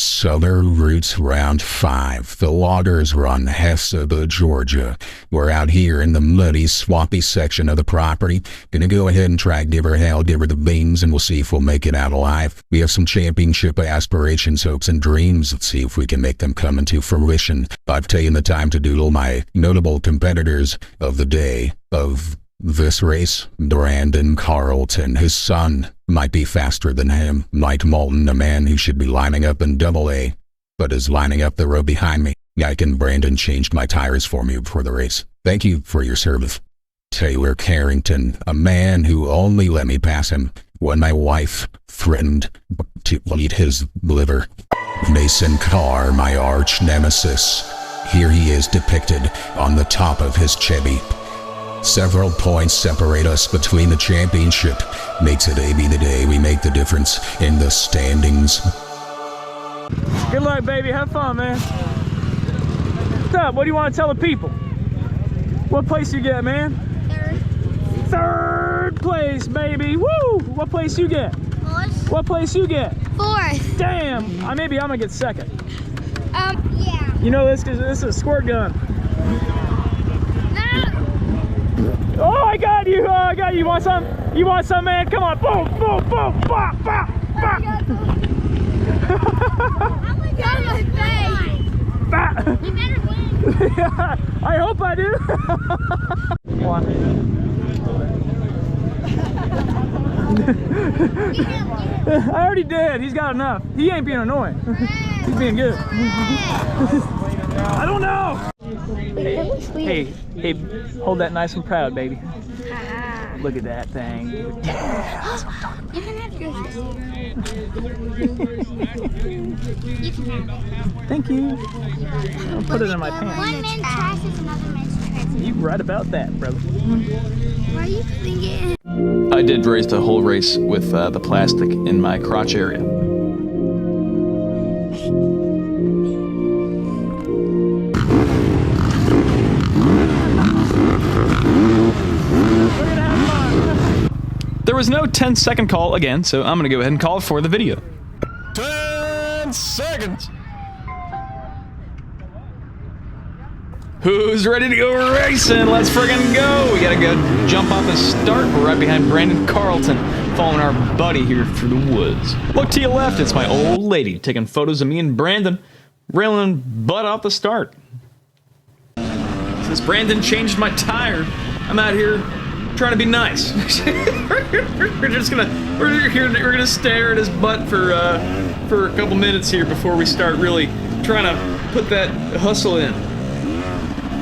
Southern Routes Round 5. The loggers run Hesaba, Georgia. We're out here in the muddy, swampy section of the property. Gonna go ahead and try give her hell, give her the beans, and we'll see if we'll make it out alive. We have some championship aspirations, hopes, and dreams. Let's see if we can make them come into fruition. I've taken the time to doodle my notable competitors of the day of this race. Brandon Carlton, his son, might be faster than him. Mike Moulton, a man who should be lining up in AA, but is lining up the row behind me. Ike and Brandon changed my tires for me before the race. Thank you for your service. Taylor Carrington, a man who only let me pass him when my wife threatened to eat his liver. Mason Carr, my arch nemesis. Here he is depicted on the top of his Chevy. Several points separate us between the championship. Makes it AB the day we make the difference in the standings. Good luck, baby. Have fun, man. What's up? What do you want to tell the people? What place you get, man? Third place, baby. Woo! What place you get? Fourth. What place you get? Fourth. Damn! Maybe I'm gonna get second. Yeah. You know this because this is a squirt gun. No. Oh, I got you! Oh, I got you. You want some? You want some, man? Come on! Boom! Boom! Boom! Bop! Bop! Bop! Oh my God, my face! Bop! You better win. I hope I do. I already did. He's got enough. He ain't being annoying. He's being good. I don't know. Hey, hold that nice and proud, baby. Look at that thing. Yeah, that's what I'm talking about. You can have yours. You can have it. Thank you. I'll put it in my pants. One man's trash is another man's treasure. You right about that, brother. Why are you putting it in? I did race the whole race with the plastic in my crotch area. There was no 10-second call again, so I'm gonna go ahead and call for the video. 10 seconds. Who's ready to go racing? Let's friggin' go! We gotta go jump off the start. We're right behind Brandon Carlton, following our buddy here through the woods. Look to your left, it's my old lady taking photos of me and Brandon railing butt off the start. Since Brandon changed my tire, I'm out here trying to be nice. we're gonna stare at his butt for a couple minutes here before we start really trying to put that hustle in.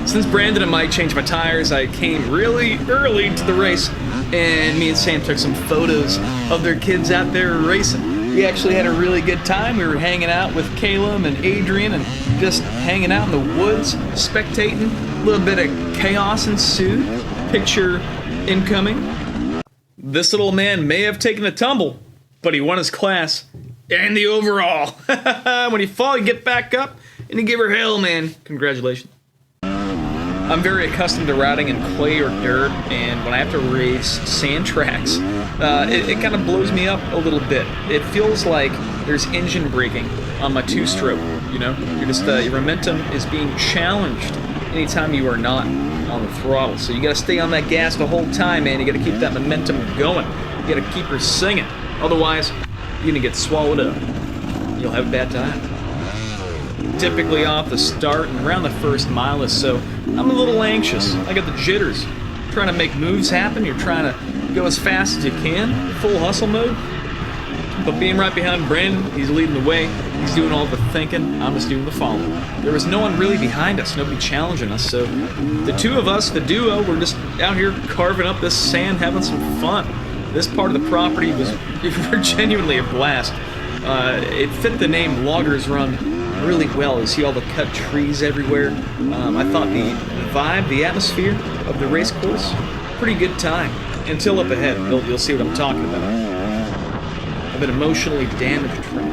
Since Brandon and Mike changed my tires, I came really early to the race, and me and Sam took some photos of their kids out there racing. We actually had a really good time. We were hanging out with Caleb and Adrian and just hanging out in the woods, spectating. A little bit of chaos ensued. Picture incoming. This little man may have taken a tumble, but he won his class and the overall. When you fall, you get back up and you give her hell, man. Congratulations. I'm very accustomed to riding in clay or dirt, and when I have to race sand tracks, it kind of blows me up a little bit. It feels like there's engine braking on my two-stroke, you know? You're just, your momentum is being challenged anytime you are not on the throttle. So you gotta stay on that gas the whole time, man. You gotta keep that momentum going. You gotta keep her singing. Otherwise, you're gonna get swallowed up. You'll have a bad time. Typically off the start and around the first mile or so, I'm a little anxious. I got the jitters. Trying to make moves happen. You're trying to go as fast as you can. Full hustle mode. But being right behind Brandon, he's leading the way. He's doing all the thinking. I'm just doing the following. There was no one really behind us. Nobody challenging us. So the two of us, the duo, were just out here carving up this sand, having some fun. This part of the property was genuinely a blast. It fit the name Loggers Run really well. You see all the cut trees everywhere. I thought the vibe, the atmosphere of the race course, pretty good time. Until up ahead, you'll see what I'm talking about. I've been emotionally damaged from it.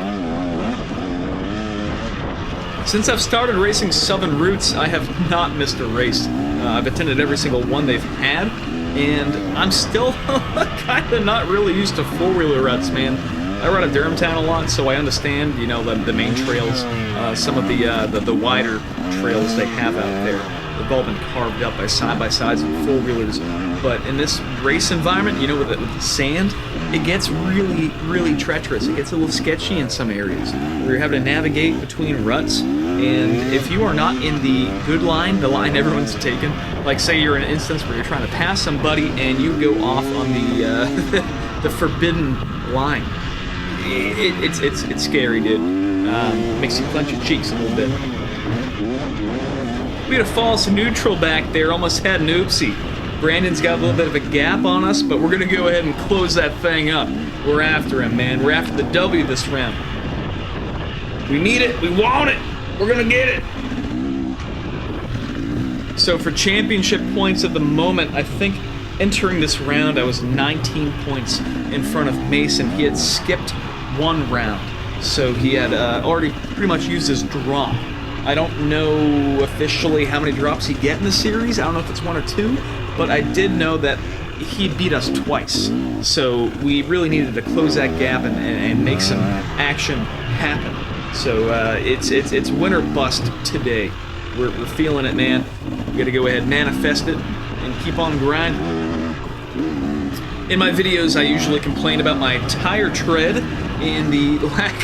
Since I've started racing Southern Routes, I have not missed a race. I've attended every single one they've had, and I'm still kind of not really used to four-wheeler ruts, man. I run a Durhamtown a lot, so I understand, you know, the main trails, some of the wider trails they have out there. They've all been carved up by side-by-sides and four-wheelers. But in this race environment, you know, with the sand, it gets really, really treacherous. It gets a little sketchy in some areas, where you're having to navigate between ruts. And if you are not in the good line, the line everyone's taken, like say you're in an instance where you're trying to pass somebody and you go off on the the forbidden line, it's scary, dude. Makes you clench your cheeks a little bit. We had a false neutral back there, almost had an oopsie. Brandon's got a little bit of a gap on us, but we're gonna go ahead and close that thing up. We're after him, man. We're after the W this round. We need it, we want it, we're gonna get it. So for championship points at the moment, I think entering this round I was 19 points in front of Mason. He had skipped one round, so he had already pretty much used his drop. I don't know officially how many drops he'd get in the series. I don't know if it's one or two, but I did know that he beat us twice. So we really needed to close that gap and make some action happen. So it's win or bust today. We're feeling it, man. We gotta go ahead and manifest it and keep on grinding. In my videos, I usually complain about my tire tread and the lack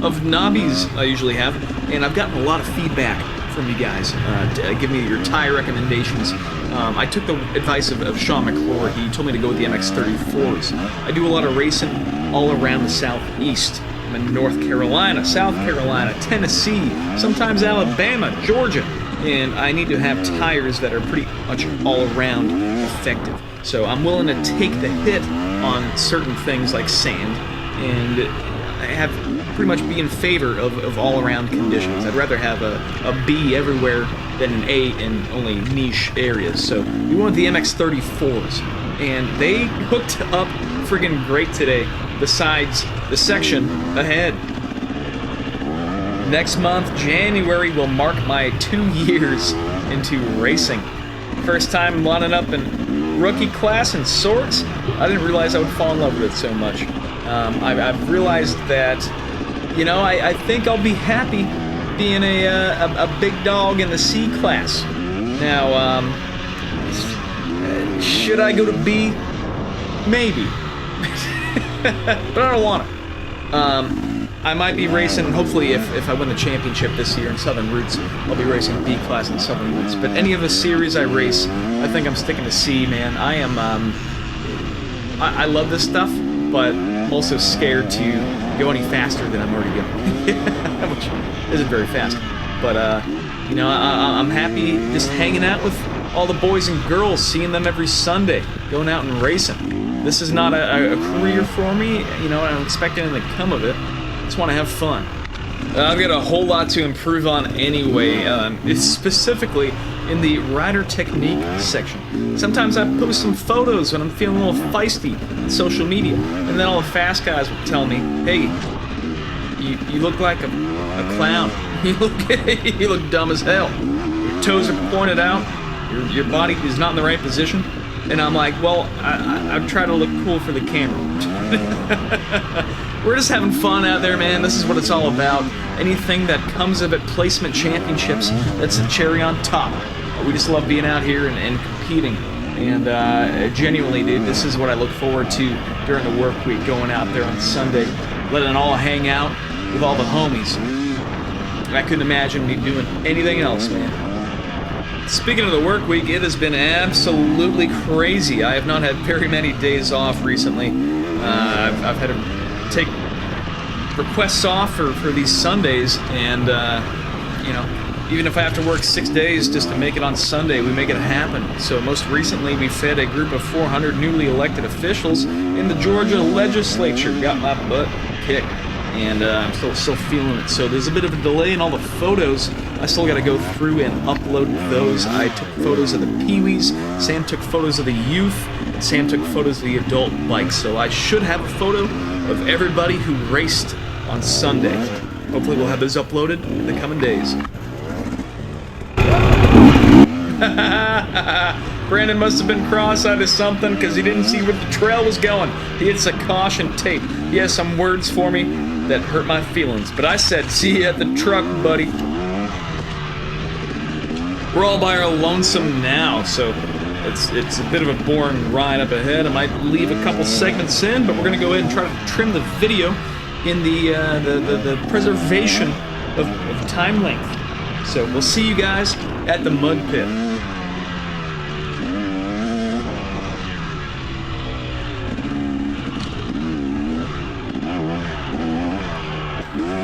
of knobbies I usually have, and I've gotten a lot of feedback from you guys. Give me your tire recommendations. I took the advice of Sean McClure. He told me to go with the MX-34s. I do a lot of racing all around the southeast. I'm in North Carolina, South Carolina, Tennessee, sometimes Alabama, Georgia, and I need to have tires that are pretty much all around effective. So I'm willing to take the hit on certain things like sand, and I have pretty much be in favor of all-around conditions. I'd rather have a B everywhere than an A in only niche areas. So we went with the MX-34s, and they hooked up friggin' great today, besides the section ahead. Next month, January, will mark my 2 years into racing. First time lining up in rookie class in Srrt. I didn't realize I would fall in love with it so much. I've realized that, you know, I think I'll be happy being a big dog in the C class. Now, should I go to B? Maybe. But I don't want to. I might be racing, hopefully if I win the championship this year in Southern Routes, I'll be racing B class in Southern Routes. But any of the series I race, I think I'm sticking to C, man. I am, I love this stuff, but I'm also scared to go any faster than I'm already going, which isn't very fast. But, you know, I'm happy just hanging out with all the boys and girls, seeing them every Sunday, going out and racing. This is not a career for me, you know, I don't expect anything to come of it. I just want to have fun. I've got a whole lot to improve on anyway, it's specifically in the rider technique section. Sometimes I post some photos when I'm feeling a little feisty on social media, and then all the fast guys will tell me, hey, you look like a clown. You look dumb as hell. Your toes are pointed out, your body is not in the right position. And I'm like, well, I'm trying to look cool for the camera. We're just having fun out there, man. This is what it's all about. Anything that comes of it, placement championships, that's the cherry on top. We just love being out here and competing. And genuinely, dude, this is what I look forward to during the work week, going out there on Sunday, letting it all hang out with all the homies. I couldn't imagine me doing anything else, man. Speaking of the work week, it has been absolutely crazy. I have not had very many days off recently. I've had to take requests off for these Sundays, and you know, even if I have to work 6 days just to make it on Sunday, we make it happen. So most recently, we fed a group of 400 newly elected officials in the Georgia legislature. Got my butt kicked. And I'm still feeling it. So there's a bit of a delay in all the photos. I still got to go through and upload those. I took photos of the peewees, Sam took photos of the youth, and Sam took photos of the adult bikes. So I should have a photo of everybody who raced on Sunday. Hopefully we'll have those uploaded in the coming days. Brandon must have been cross-eyed or something because he didn't see where the trail was going. He hits a caution tape. he has some words for me that hurt my feelings. But I said, see you at the truck, buddy. We're all by our lonesome now, so it's a bit of a boring ride up ahead. I might leave a couple segments in, but we're gonna go ahead and try to trim the video in the preservation of time length. So we'll see you guys at the mud pit.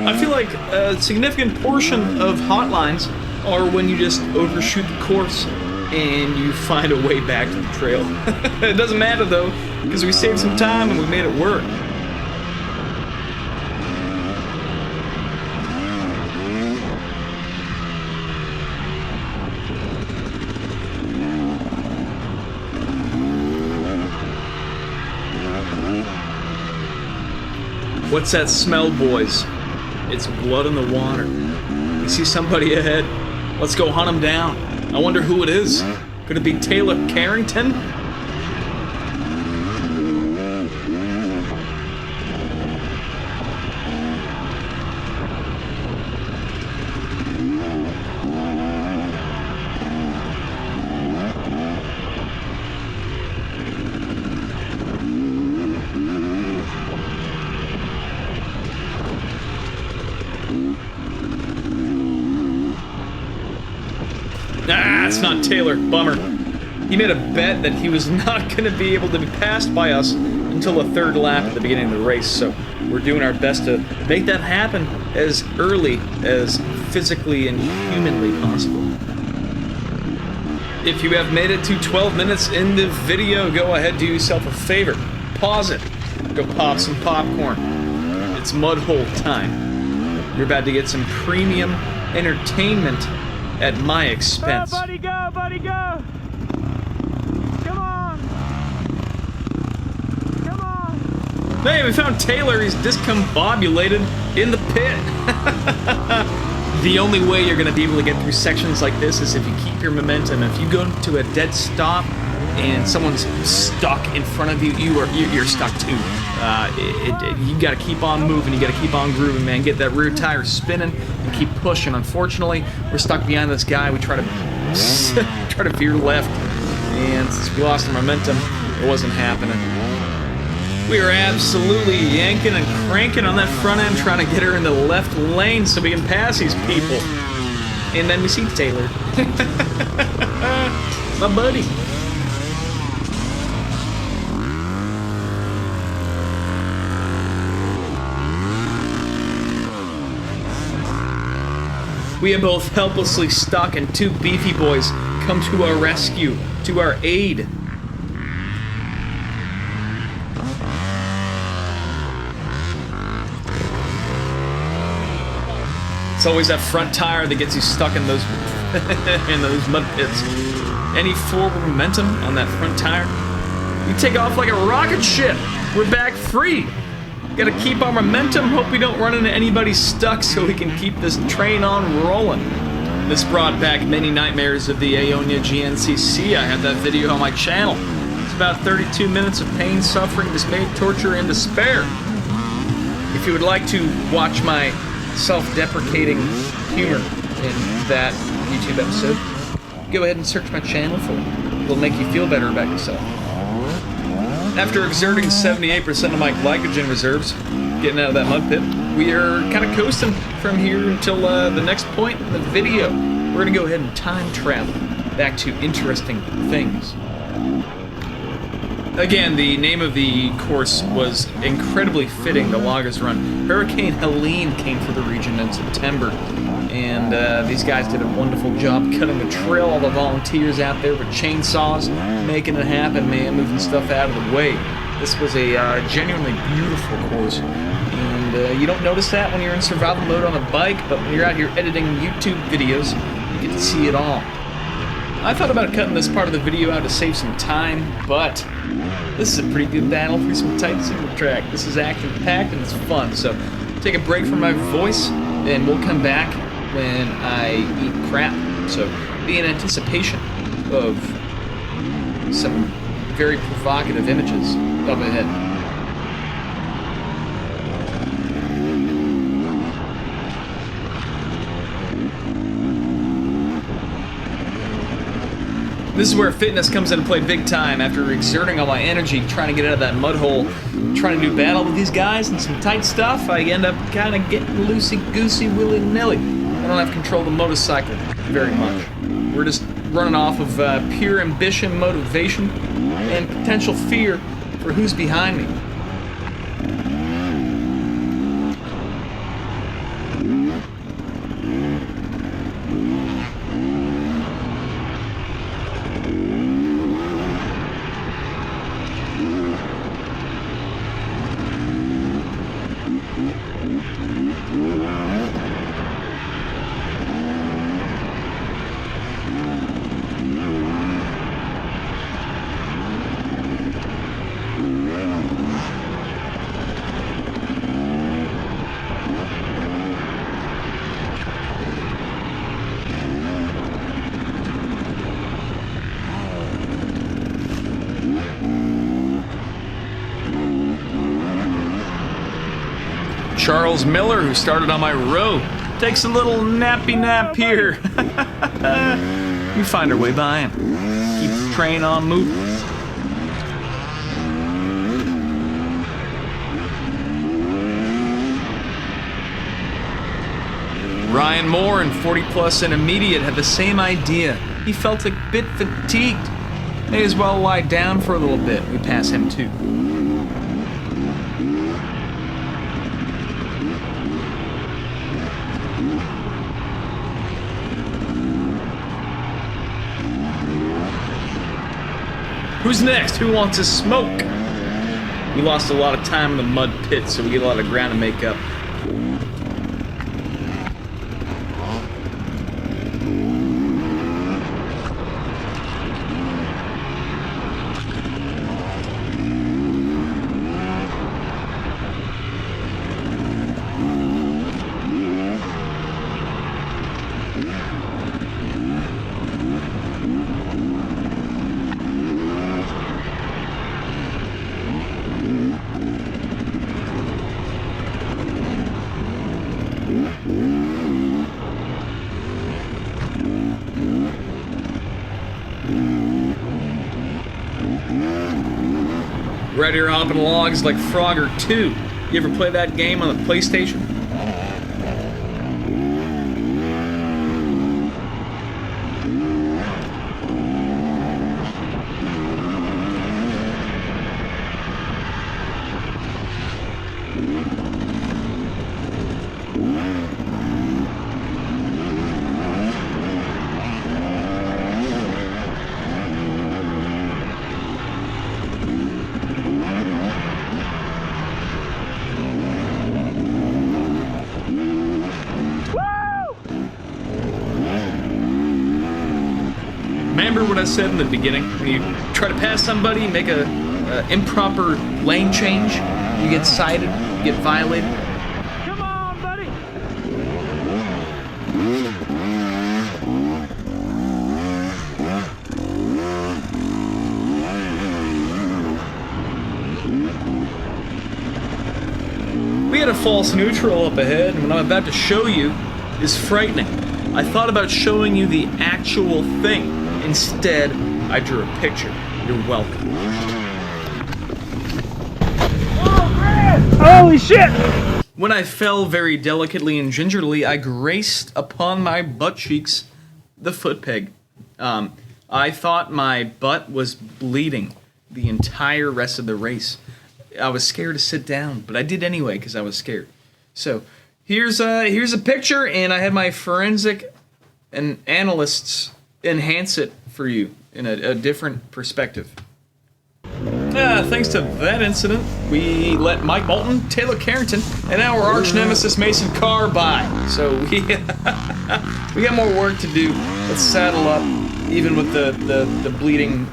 I feel like a significant portion of hotlines are when you just overshoot the course and you find a way back to the trail. It doesn't matter though, because we saved some time and we made it work. What's that smell, boys? It's blood in the water. We see somebody ahead. Let's go hunt him down. I wonder who it is. Could it be Taylor Carrington? Ah, it's not Taylor. Bummer. He made a bet that he was not going to be able to be passed by us until the third lap at the beginning of the race, so we're doing our best to make that happen as early as physically and humanly possible. If you have made it to 12 minutes in the video, go ahead, do yourself a favor. Pause it. Go pop some popcorn. It's mudhole time. You're about to get some premium entertainment at my expense. Oh, buddy, go, buddy, go! Come on! Come on! Hey, we found Taylor. He's discombobulated in the pit. The only way you're going to be able to get through sections like this is if you keep your momentum. If you go to a dead stop and someone's stuck in front of you, you're stuck too. You got to keep on moving. You got to keep on grooving, man. Get that rear tire spinning and keep pushing. Unfortunately, we're stuck behind this guy. We try to veer left, and since we lost our momentum, it wasn't happening. We are absolutely yanking and cranking on that front end, trying to get her in the left lane so we can pass these people. And then we see Taylor, my buddy. We are both helplessly stuck, and two beefy boys come to our rescue, to our aid. It's always that front tire that gets you stuck in those in those mud pits. Any forward momentum on that front tire, you take off like a rocket ship. We're back free. Gotta keep our momentum, hope we don't run into anybody stuck so we can keep this train on rolling. This brought back many nightmares of the Aonia GNCC. I have that video on my channel. It's about 32 minutes of pain, suffering, dismay, torture, and despair. If you would like to watch my self-deprecating humor in that YouTube episode, go ahead and search my channel for it. It'll make you feel better about yourself. After exerting 78% of my glycogen reserves, getting out of that mud pit, we are kind of coasting from here until the next point in the video. We're going to go ahead and time travel back to interesting things. Again, the name of the course was incredibly fitting, the Loggers Run. Hurricane Helene came through the region in September, and these guys did a wonderful job cutting the trail. All the volunteers out there with chainsaws, making it happen, man, moving stuff out of the way. This was a genuinely beautiful course, and you don't notice that when you're in survival mode on a bike, but when you're out here editing YouTube videos, you get to see it all. I thought about cutting this part of the video out to save some time, but this is a pretty good battle for some tight single track. This is action-packed and it's fun, so take a break from my voice, and we'll come back when I eat crap. So be in anticipation of some very provocative images up ahead. This is where fitness comes into play big time. After exerting all my energy trying to get out of that mud hole, trying to do battle with these guys and some tight stuff, I end up kind of getting loosey-goosey, willy-nilly. I don't have control of the motorcycle very much. We're just running off of pure ambition, motivation, and potential fear for who's behind me. Charles Miller, who started on my row, takes a little nappy nap here. We find our way by him. Keep the train on moving. Ryan Moore and 40 Plus Intermediate had the same idea. He felt a bit fatigued. May as well lie down for a little bit. We pass him too. Who's next? Who wants to smoke? We lost a lot of time in the mud pit, so we get a lot of ground to make up. Right here hopping logs like Frogger 2. You ever play that game on the PlayStation? Remember what I said in the beginning? When you try to pass somebody, make a improper lane change, you get cited, you get violated. Come on, buddy. We had a false neutral up ahead, and what I'm about to show you is frightening. I thought about showing you the actual thing. Instead, I drew a picture. You're welcome. Holy shit! When I fell very delicately and gingerly, I graced upon my butt cheeks the foot peg. I thought my butt was bleeding the entire rest of the race. I was scared to sit down, but I did anyway because I was scared. So here's a picture, and I had my forensic and analysts enhance it for you in a different perspective. Thanks to that incident, we let Mike Bolton, Taylor Carrington, and our arch nemesis Mason Carr by. So we got more work to do. Let's saddle up, even with the bleeding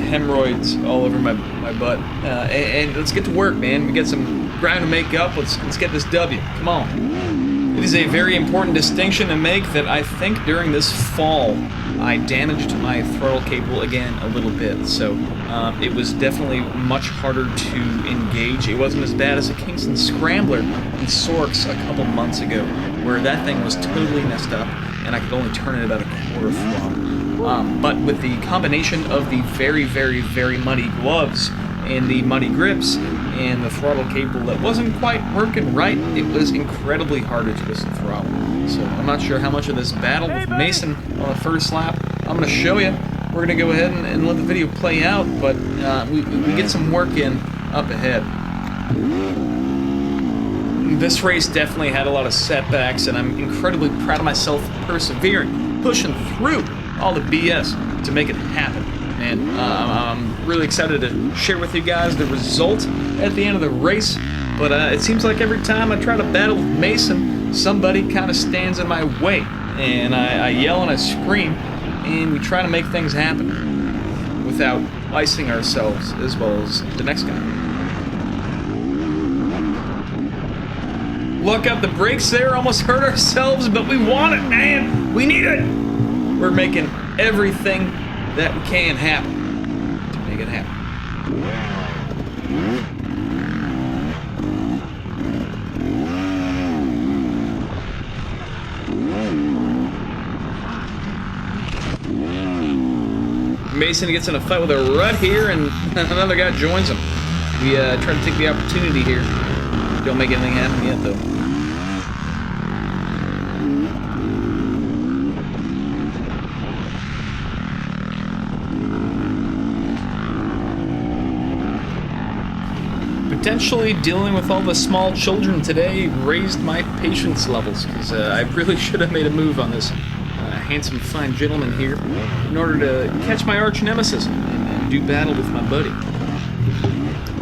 hemorrhoids all over my butt. And let's get to work, man. We got some ground to make up. Let's get this W. Come on. It is a very important distinction to make that I think during this fall I damaged my throttle cable again a little bit, so it was definitely much harder to engage. It wasn't as bad as a Kingston Scrambler in Srrt a couple months ago, where that thing was totally messed up and I could only turn it about a quarter throttle. But with the combination of the very, very, very muddy gloves and the muddy grips and the throttle cable that wasn't quite working right, it was incredibly hard to twist the throttle. So I'm not sure how much of this battle with Mason on the first lap I'm going to show you. We're going to go ahead and let the video play out, but we get some work in up ahead. This race definitely had a lot of setbacks, and I'm incredibly proud of myself for persevering, pushing through all the BS to make it happen. And I'm really excited to share with you guys the result at the end of the race, but it seems like every time I try to battle with Mason, somebody kind of stands in my way, and I yell and I scream, and we try to make things happen without icing ourselves as well as the next guy. Look up the brakes there, almost hurt ourselves, but we want it, man. We need it. We're making everything that we can happen to make it happen. Mason gets in a fight with a rut here, and another guy joins him. We try to take the opportunity here. Don't make anything happen yet, though. Potentially dealing with all the small children today raised my patience levels, because I really should have made a move on this handsome, fine gentleman here in order to catch my arch nemesis and do battle with my buddy.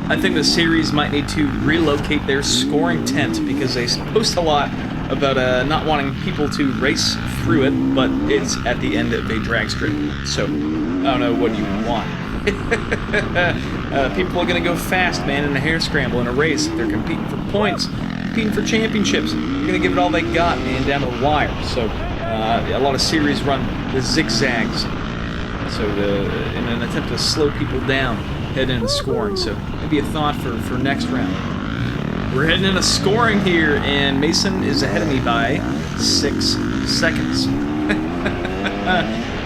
I think the series might need to relocate their scoring tent, because they post a lot about not wanting people to race through it, but it's at the end of a drag strip. So, I don't know what you want. People are going to go fast, man, in a hair scramble in a race. They're competing for points, competing for championships. They're going to give it all they got, man, down to the wire. So, a lot of series run the zigzags. So, in an attempt to slow people down, head into scoring. So, maybe a thought for next round. We're heading into scoring here, and Mason is ahead of me by 6 seconds.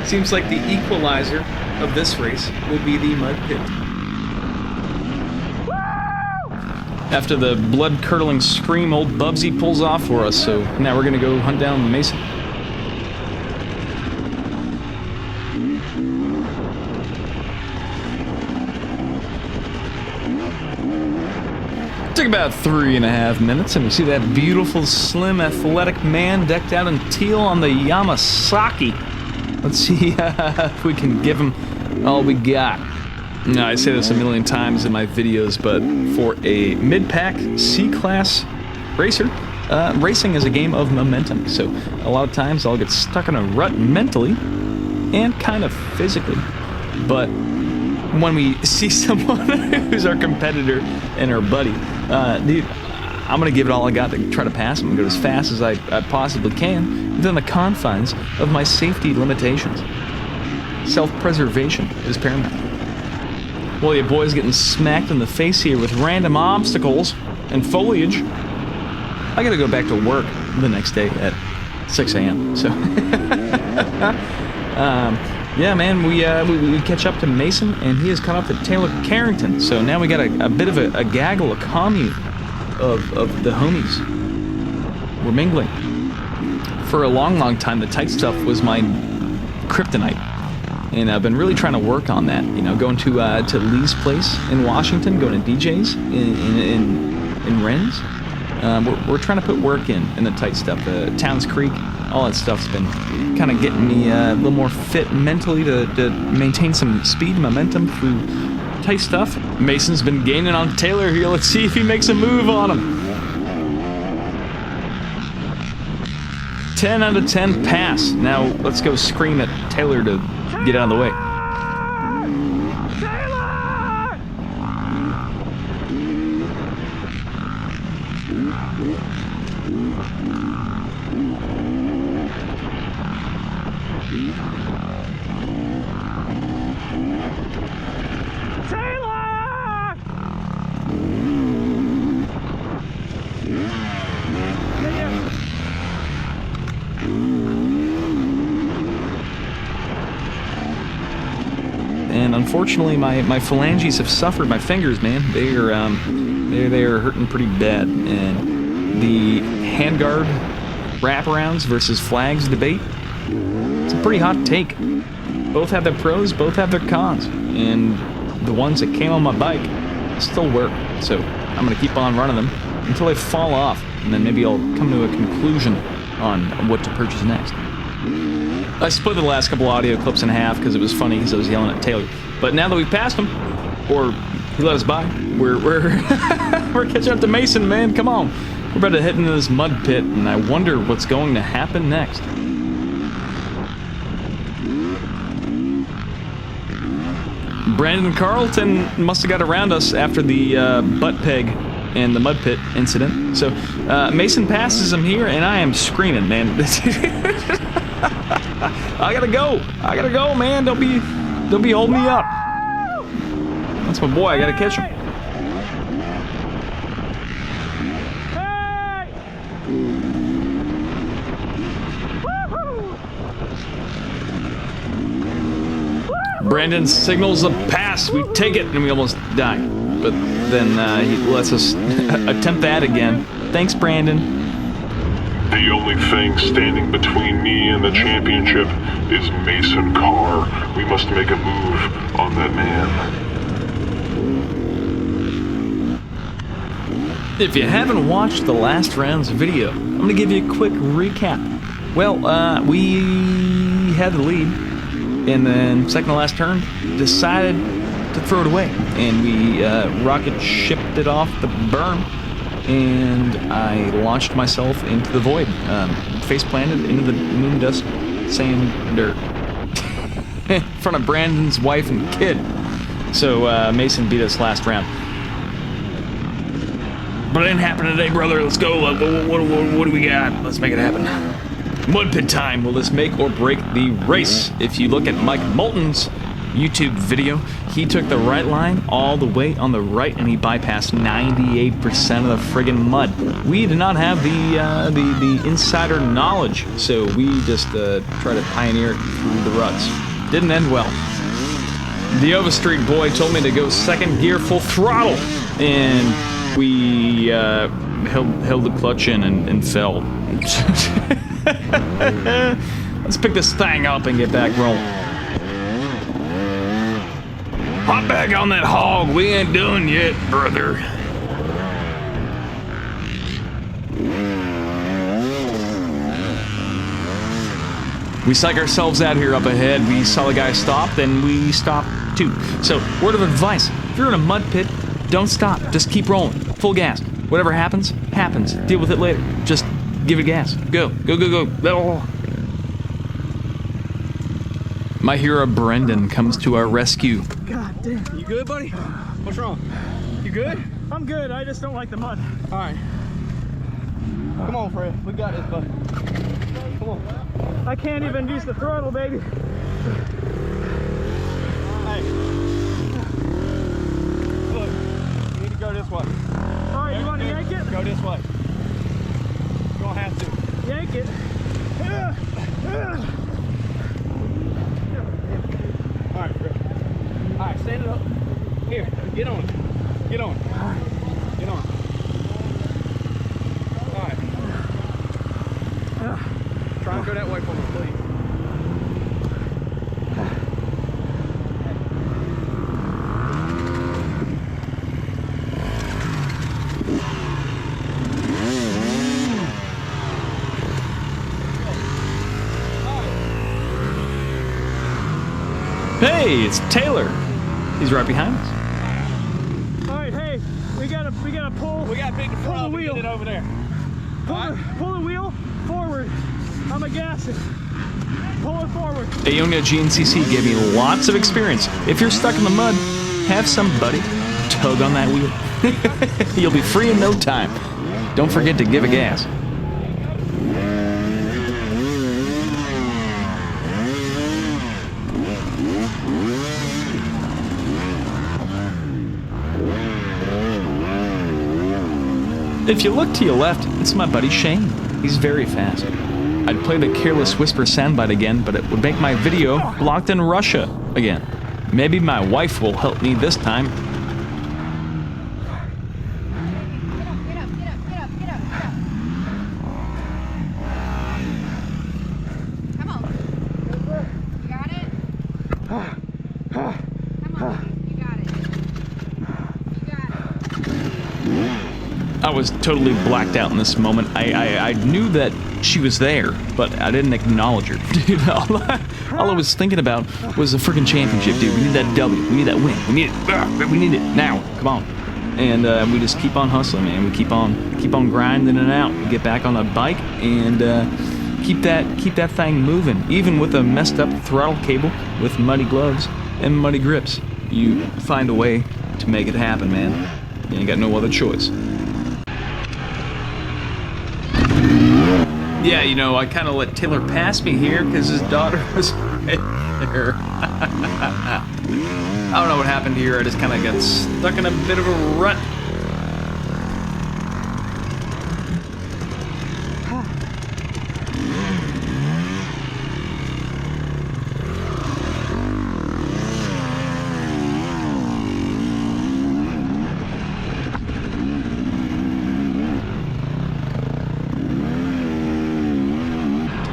Seems like the equalizer of this race will be the mud pit. After the blood-curdling scream, old Bubsy pulls off for us, so now we're gonna go hunt down Mason. Took about 3.5 minutes, and we see that beautiful, slim, athletic man decked out in teal on the Yamasaki. Let's see if we can give him all we got. Now, I say this a million times in my videos, but for a mid-pack C-class racer, racing is a game of momentum. So a lot of times I'll get stuck in a rut mentally and kind of physically. But when we see someone who's our competitor and our buddy, dude, I'm going to give it all I got to try to pass him and go as fast as I possibly can within the confines of my safety limitations. Self-preservation is paramount. Well, your boy's getting smacked in the face here with random obstacles and foliage. I got to go back to work the next day at 6 a.m. So, yeah, man, we catch up to Mason, and he has caught up to Taylor Carrington. So now we got a bit of a gaggle, a commune of the homies. We're mingling. For a long, long time, the tight stuff was my kryptonite, and I've been really trying to work on that. You know, going to Lee's place in Washington, going to DJ's in Rennes. We're trying to put work in the tight stuff. Towns Creek, all that stuff's been kind of getting me a little more fit mentally to maintain some speed and momentum through tight stuff. Mason's been gaining on Taylor here. Let's see if he makes a move on him. 10 out of 10 pass. Now let's go scream at Taylor to get out of the way. unfortunately my phalanges have suffered. My fingers, man, they are hurting pretty bad. And the handguard wraparounds versus flags debate, it's a pretty hot take. Both have their pros, both have their cons, and the ones that came on my bike still work. So I'm gonna keep on running them until they fall off, and then maybe I'll come to a conclusion on what to purchase next. I split the last couple audio clips in half because it was funny because I was yelling at Taylor. But now that we passed him, or he let us by, we're we're catching up to Mason, man. Come on, we're about to head into this mud pit, and I wonder what's going to happen next. Brandon Carlton must have got around us after the butt peg and the mud pit incident. So Mason passes him here, and I am screaming, man. I gotta go, man. Don't be holding me up. That's my boy. I gotta catch him. Brandon signals a pass. We take it, and we almost die. But then he lets us attempt that again. Thanks, Brandon. The only thing standing between me and the championship is Mason Carr. We must make a move on that man. If you haven't watched the last round's video, I'm going to give you a quick recap. Well, we had the lead, and then second to last turn, decided to throw it away, and we rocket shipped it off the berm, and I launched myself into the void, face planted into the moon dust sand dirt in front of Brandon's wife and kid. So Mason beat us last round. But it didn't happen today, brother. Let's go. What do we got? Let's make it happen. Mud pit time. Will this make or break the race? If you look at Mike Moulton's YouTube video, he took the right line all the way on the right, and he bypassed 98% of the friggin' mud. We did not have the insider knowledge, so we just try to pioneer it through the ruts. Didn't end well. The Overstreet boy told me to go second gear full throttle, and we held the clutch in and fell. Let's pick this thing up and get back rolling. Hop back on that hog. We ain't done yet, brother. We psych ourselves out here up ahead. We saw the guy stop, then we stopped too. So, word of advice, if you're in a mud pit, don't stop. Just keep rolling. Full gas. Whatever happens, happens. Deal with it later. Just give it gas. Go. Go, go, go. My hero Brendan comes to our rescue. God damn. You good, buddy? What's wrong? You good? I'm good. I just don't like the mud. All right. Come on, Fred. We got this, buddy. Come on. I can't even use the throttle, baby. Hey. Look, you need to go this way. All right, you want to yank it? Go this way. You're gonna have to. Yank it. All right, Fred. All right, stand it up. Here, get on it. Get on it. Get on it. All right. Try and go that way for me, please. Hey, it's Taylor. He's right behind us. All right, hey, we gotta pull. We got to pick the Pull the front wheel. and get it over there. Pull the wheel forward. I'm a gas it. Pull it forward. Aonia GNCC gave me lots of experience. If you're stuck in the mud, have somebody tug on that wheel. You'll be free in no time. Don't forget to give it gas. If you look to your left, it's my buddy Shane. He's very fast. I'd play the Careless Whisper soundbite again, but it would make my video blocked in Russia again. Maybe my wife will help me this time. Come on. You got it? Come on. You got it. You got it. I was totally blacked out in this moment. I knew that she was there, but I didn't acknowledge her. Dude, all I was thinking about was the freaking championship, dude. We need that W. We need that win. We need it. We need it now. Come on. And we just keep on hustling, man. We keep on grinding it out. We get back on the bike and keep that thing moving. Even with a messed up throttle cable with muddy gloves and muddy grips, you find a way to make it happen, man. You ain't got no other choice. Yeah, you know, I kind of let Taylor pass me here because his daughter was right there. I don't know what happened here. I just kind of got stuck in a bit of a rut.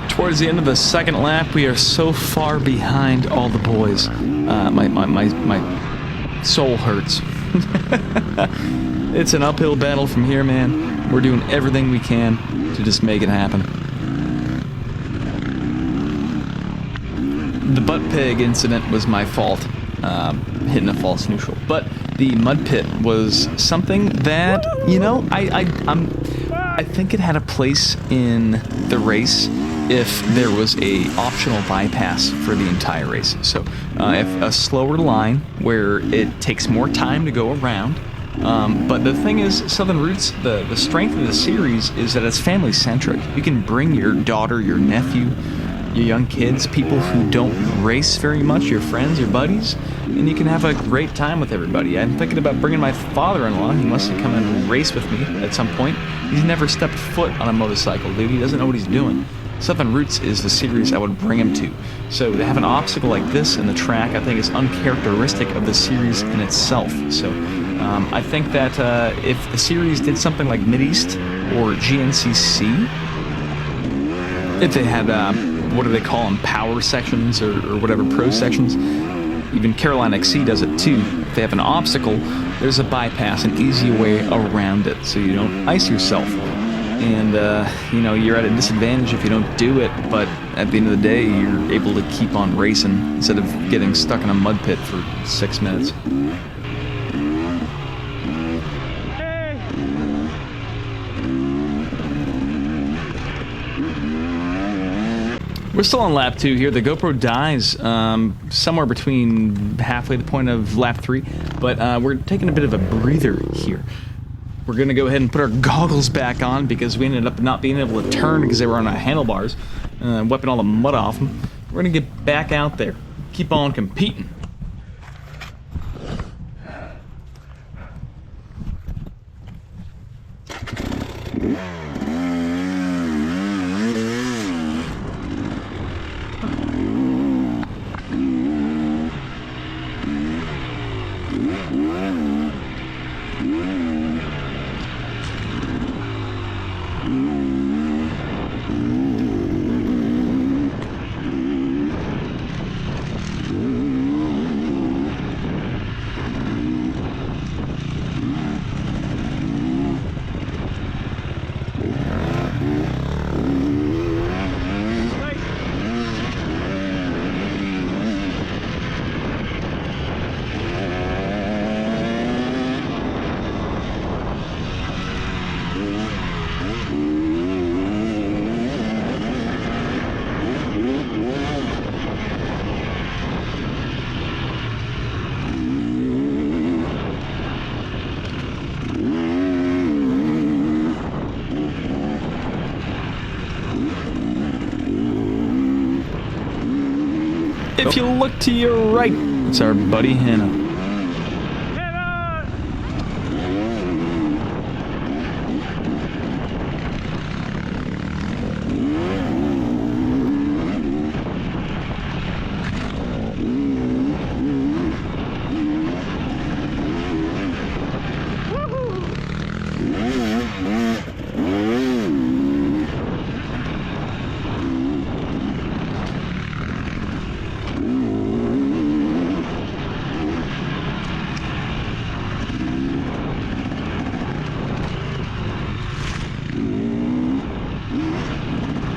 Towards the end of the second lap, we are so far behind all the boys. My soul hurts. It's an uphill battle from here, man. We're doing everything we can to just make it happen. The butt pig incident was my fault, hitting a false neutral. But the mud pit was something that, you know, I think it had a place in the race if there was a optional bypass for the entire race. So if a slower line where it takes more time to go around. But the thing is, Southern Roots, the strength of the series is that it's family centric. You can bring your daughter, your nephew, your young kids, people who don't race very much, your friends, your buddies, and you can have a great time with everybody. I'm thinking about bringing my father-in-law. He wants to come and race with me at some point. He's never stepped foot on a motorcycle, dude. He doesn't know what he's doing. Southern Roots is the series I would bring him to. So to have an obstacle like this in the track, I think is uncharacteristic of the series in itself. So I think that if the series did something like Mideast or GNCC, if they had, what do they call them, power sections or whatever, pro sections, even Carolina XC does it too. If they have an obstacle, there's a bypass, an easy way around it so you don't ice yourself. And, you know, you're at a disadvantage if you don't do it, but at the end of the day, you're able to keep on racing instead of getting stuck in a mud pit for 6 minutes. We're still on lap 2 here. The GoPro dies somewhere between halfway the point of lap 3, but we're taking a bit of a breather here. We're going to go ahead and put our goggles back on because we ended up not being able to turn because they were on our handlebars, wiping all the mud off them. We're going to get back out there, keep on competing. If you look to your right, it's our buddy Hannah.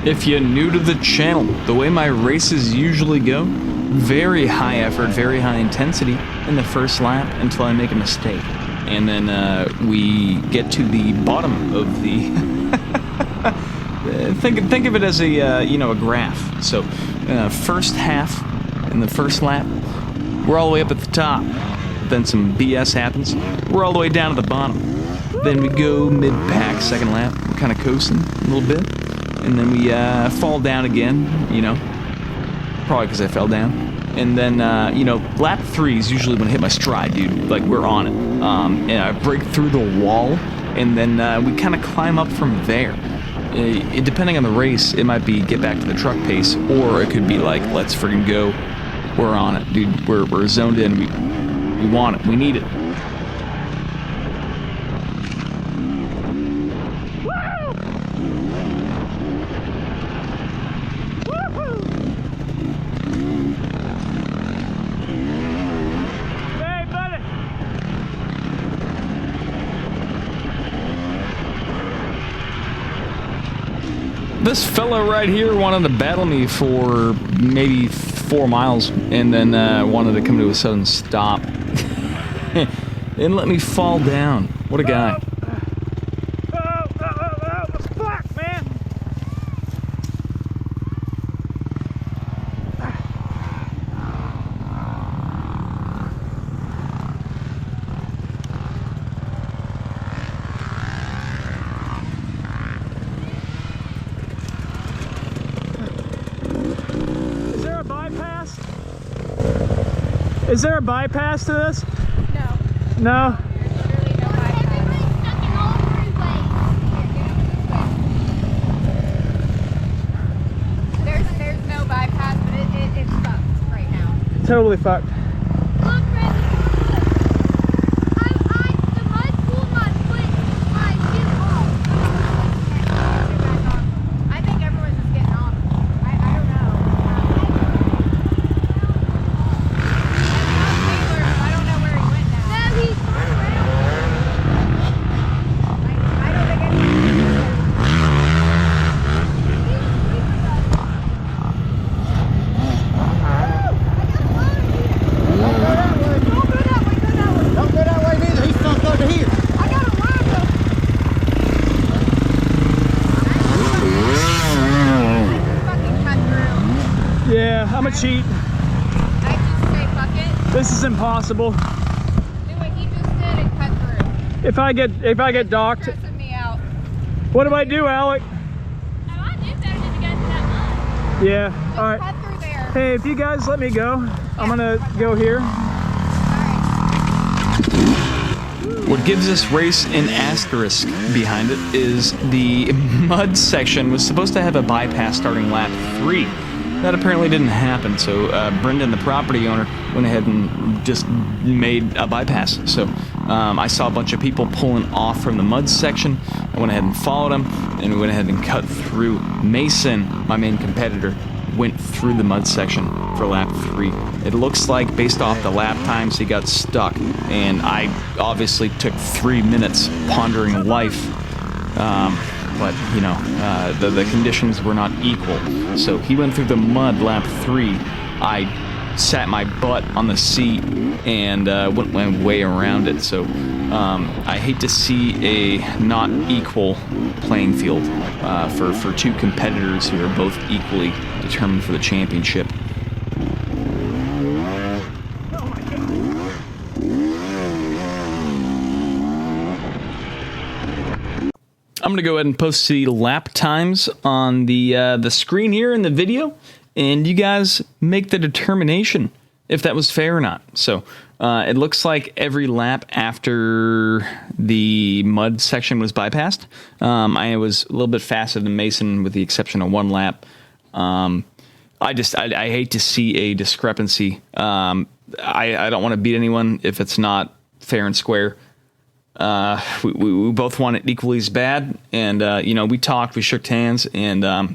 If you're new to the channel, the way my races usually go, very high effort, very high intensity in the first lap until I make a mistake. And then we get to the bottom of the... think of it as a, a graph. So, first half in the first lap, we're all the way up at the top. Then some BS happens. We're all the way down to the bottom. Then we go mid-pack, second lap. We're kind of coasting a little bit. And then we fall down again, probably because I fell down. And then, lap 3 is usually when I hit my stride, dude. Like, we're on it. And I break through the wall, and then we kind of climb up from there. Depending on the race, it might be get back to the truck pace, or it could be like, let's friggin' go. We're on it, dude. We're zoned in. We want it. We need it. This fella right here wanted to battle me for maybe 4 miles, and then wanted to come to a sudden stop and let me fall down. What a guy. Fuck, man. Is there a bypass to this? No. No? There's literally no bypass. Everybody's stuck in all freeways. There's no bypass, but it's fucked right now. Totally fucked. Look, Fred, the mud pulled my foot, my shoe off. I think everyone's just getting off. I don't know. I don't know where he went now. No, he's turned around. I don't think anyone. Don't go that way neither. He's stuck over here. I got a rifle. Fucking cut through. Yeah, I'm a cheat. I just say fuck it. This is impossible. Do what he just did and cut through. If I get docked, Stressing me out. what do I do, Alec? Oh, I knew better than to go through that Yeah, Just alright. cut through there. Hey, if you guys let me go, I'm gonna go here. What gives this race an asterisk behind it is the mud section was supposed to have a bypass starting lap 3. That apparently didn't happen, so Brendan, the property owner, went ahead and just made a bypass. So I saw a bunch of people pulling off from the mud section. I went ahead and followed them, and we went ahead and cut through. Mason, my main competitor, went through the mud section for lap 3. It looks like, based off the lap times, he got stuck, and I obviously took 3 minutes pondering life. But, the conditions were not equal. So he went through the mud lap 3. I sat my butt on the seat and went my way around it. So I hate to see a not equal playing field for two competitors who are both equally determined for the championship. I'm going to go ahead and post the lap times on the screen here in the video, and you guys make the determination if that was fair or not. So it looks like every lap after the mud section was bypassed, I was a little bit faster than Mason with the exception of one lap. I hate to see a discrepancy. I don't want to beat anyone if it's not fair and square. We both want it equally as bad, and we talked, we shook hands, and I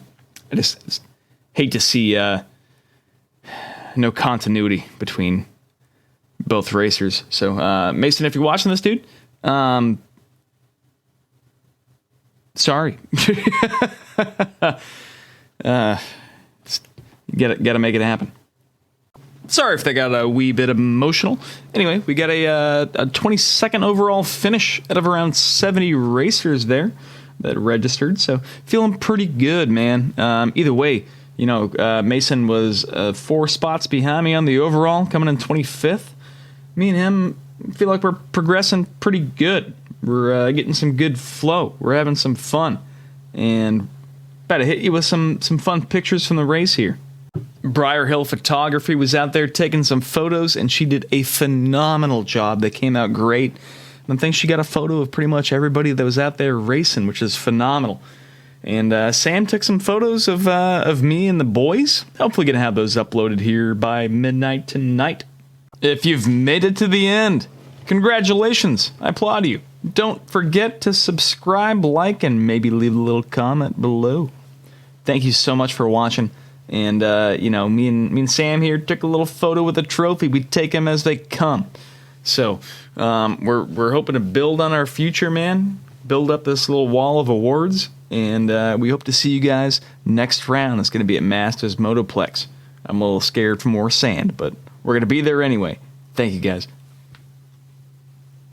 just hate to see no continuity between both racers. So Mason, if you're watching this, dude, sorry. Gotta make it happen. Sorry if they got a wee bit emotional. Anyway, we got a 22nd overall finish out of around 70 racers there that registered. So feeling pretty good, man. Either way, you know, Mason was 4 spots behind me on the overall, coming in 25th. Me and him feel like we're progressing pretty good. We're getting some good flow. We're having some fun. And about to hit you with some fun pictures from the race here. Briar Hill Photography was out there taking some photos, and she did a phenomenal job. They came out great. And I think she got a photo of pretty much everybody that was out there racing, which is phenomenal. And Sam took some photos of me and the boys. Hopefully gonna have those uploaded here by midnight tonight. If you've made it to the end, congratulations. I applaud you. Don't forget to subscribe, like, and maybe leave a little comment below. Thank you so much for watching. And, you know, me and Sam here took a little photo with a trophy. We take them as they come. So, we're hoping to build on our future, man. Build up this little wall of awards. And we hope to see you guys next round. It's going to be at Masters Motoplex. I'm a little scared for more sand, but we're going to be there anyway. Thank you, guys.